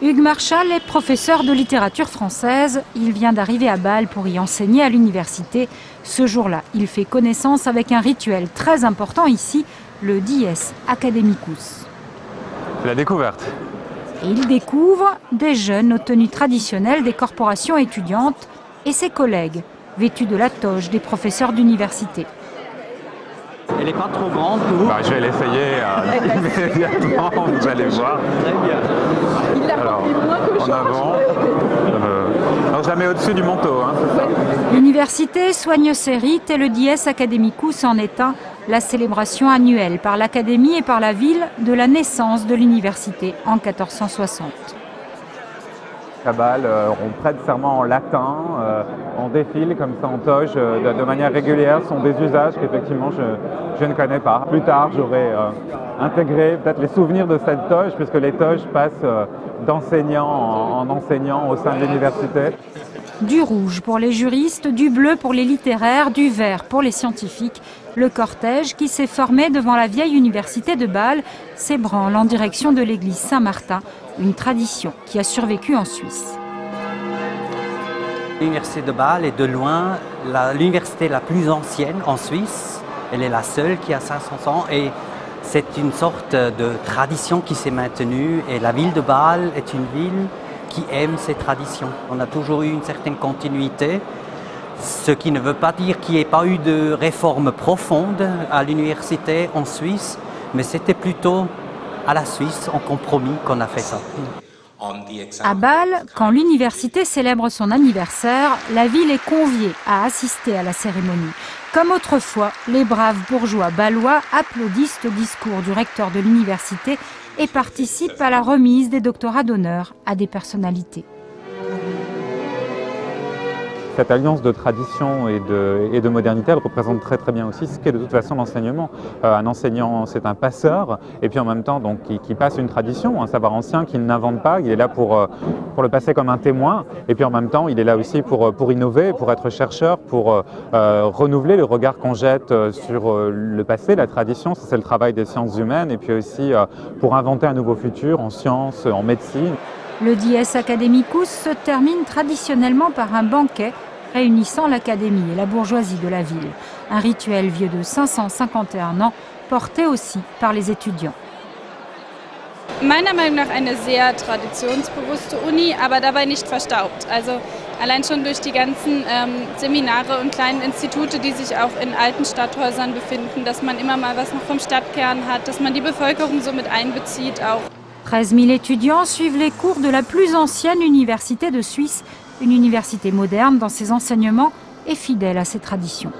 Hugues Marchal est professeur de littérature française. Il vient d'arriver à Bâle pour y enseigner à l'université. Ce jour-là, il fait connaissance avec un rituel très important ici, le Dies Academicus. C'est la découverte. Et il découvre des jeunes aux tenues traditionnelles des corporations étudiantes et ses collègues, vêtus de la toge des professeurs d'université. Elle n'est pas trop grande pour vous? Je vais l'essayer immédiatement, vous allez voir. Très bien. Il l'a rempli moins que En avant. Alors je la mets au-dessus du manteau. L'université soigne ses rites et le Dies Academicus en est un, la célébration annuelle par l'Académie et par la ville de la naissance de l'université en 1460. À Bâle, on prête serment en latin, on défile comme ça en toge de manière régulière. Ce sont des usages qu'effectivement je ne connais pas. Plus tard, j'aurai intégré peut-être les souvenirs de cette toge, puisque les toges passent d'enseignant en enseignant au sein de l'université. Du rouge pour les juristes, du bleu pour les littéraires, du vert pour les scientifiques. Le cortège qui s'est formé devant la vieille université de Bâle s'ébranle en direction de l'église Saint-Martin, une tradition qui a survécu en Suisse. L'université de Bâle est de loin l'université la plus ancienne en Suisse. Elle est la seule qui a 500 ans et c'est une sorte de tradition qui s'est maintenue. Et la ville de Bâle est une ville qui aime ces traditions. On a toujours eu une certaine continuité, ce qui ne veut pas dire qu'il n'y ait pas eu de réforme profonde à l'université en Suisse, mais c'était plutôt à la Suisse, en compromis, qu'on a fait ça. À Bâle, quand l'université célèbre son anniversaire, la ville est conviée à assister à la cérémonie. Comme autrefois, les braves bourgeois bâlois applaudissent le discours du recteur de l'université et participent à la remise des doctorats d'honneur à des personnalités. Cette alliance de tradition et de modernité, elle représente très bien aussi ce qu'est de toute façon l'enseignement. Un enseignant, c'est un passeur, et puis en même temps donc, qui passe une tradition, un savoir ancien qu'il n'invente pas. Il est là pour le passer comme un témoin, et puis en même temps, il est là aussi pour innover, pour être chercheur, pour renouveler le regard qu'on jette sur le passé, la tradition. C'est le travail des sciences humaines, et puis aussi pour inventer un nouveau futur en sciences, en médecine. Le Dies Academicus se termine traditionnellement par un banquet réunissant l'académie et la bourgeoisie de la ville. Un rituel vieux de 551 ans, porté aussi par les étudiants. Meiner Meinung nach eine sehr traditionsbewusste Uni, aber dabei nicht verstaubt. Also allein schon durch die ganzen Seminare und kleinen Institute, die sich auch in alten Stadthäusern befinden, dass man immer mal was noch vom Stadtkern hat, dass man die Bevölkerung so mit einbezieht auch. 13 000 étudiants suivent les cours de la plus ancienne université de Suisse, une université moderne dans ses enseignements et fidèle à ses traditions.